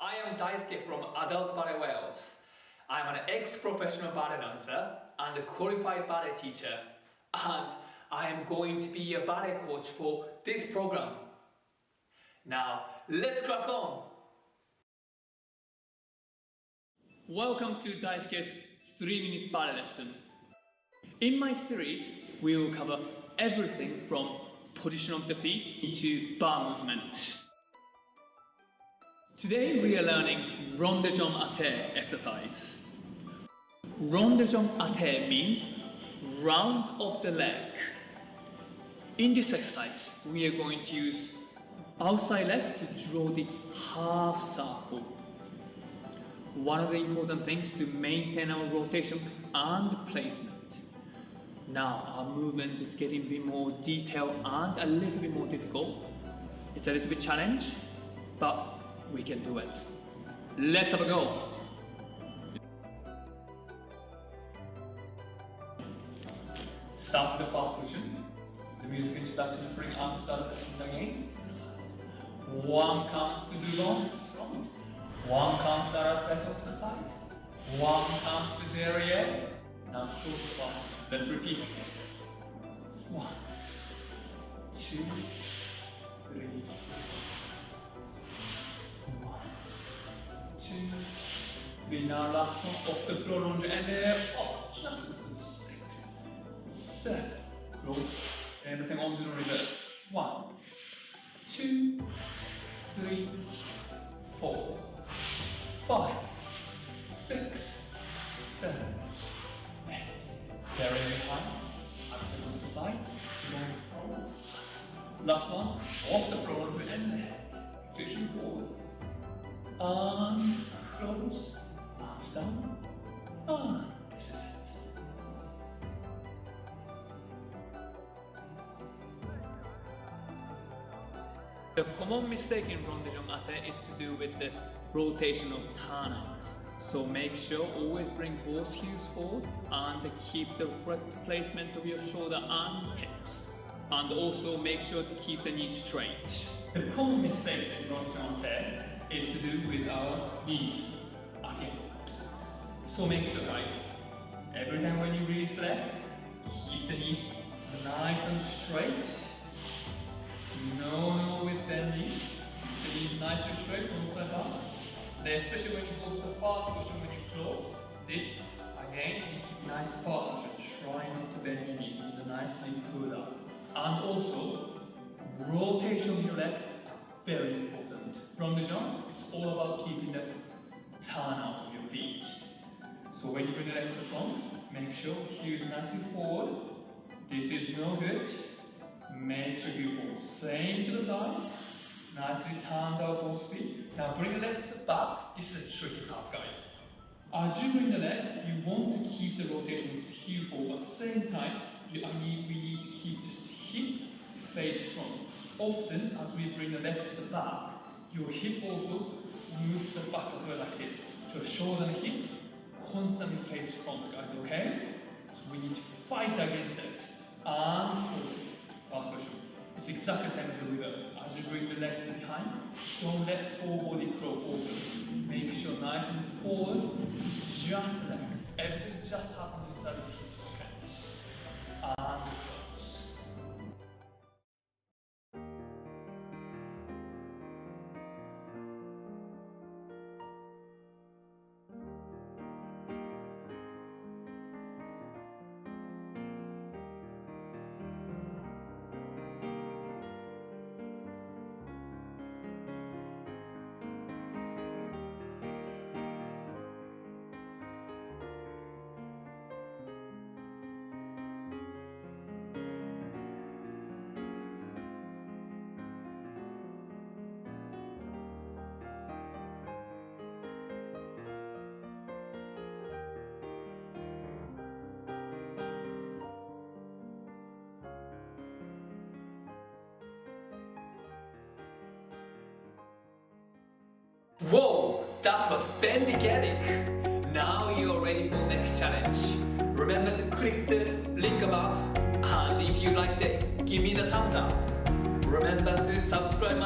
I am Daisuke from Adult Ballet Wales. I am an ex-professional ballet dancer and a qualified ballet teacher, and I am going to be a ballet coach for this program. Now, let's crack on! Welcome to Daisuke's 3-minute ballet lesson. In my series, we will cover everything from position of the feet into bar movement. Today we are learning rond de jambe à terre exercise. Rond de jambe à terre means round of the leg. In this exercise, we are going to use outside leg to draw the half circle. One of the important things to maintain our rotation and placement. Now our movement is getting a bit more detailed and a little bit more difficult. It's a little bit challenge, but we can do it. Let's have a go! Start with the fast position. The music introduction is bring arms start second again. One comes to the long to front. One comes out second to the side. One comes to the area. Now close the fast. Let's repeat. 1, 2, 3. 2, 3, now last one, off the floor, lunge and up, just 6, 7, close, everything on the reverse, 1, 2, 3, 4, 5, 6, 7, 8, very behind, up to the side, going forward, last one, off the floor, lunge and switching forward. And close, arms down, and this is it. The common mistake in rond de jambe à terre is to do with the rotation of turnout. So make sure always bring both heels forward and keep the correct placement of your shoulder and hips. And also make sure to keep the knee straight. The common mistakes in rond de jambe à terre is to do with our knees. Okay. So make sure guys, every time when you release the leg, keep the knees nice and straight. No with the knees. Keep the knees nice and straight from side up. Especially when you go to the fast position when you close. This again, you keep nice fast position. Try not to bend your knees. These are nicely pulled up. And also rotation of your legs, very important. Rond de jambe, it's all about keeping the turnout of your feet. So when you bring the legs to the front, make sure heels nicely forward. This is no good. Make sure you forward. Same to the side. Nicely turned out both feet. Now bring the leg to the back. This is a tricky part, guys. As you bring the leg, you want to keep the rotation with the heel forward. At the same time, we need to keep this hip face front. Often, as we bring the leg to the back, your hip also moves to the back as well like this. So shoulder and hip constantly face front, guys, okay? So we need to fight against it. And fast position. It's exactly the same as the reverse. As you bring the legs behind, don't let full body curl open. Make sure nice and forward, just the legs. Everything just happens inside the hips, okay? And close. Whoa, that was bendigenic. Now you're ready for next challenge. Remember to click the link above, and if you liked it, give me the thumbs up. Remember to subscribe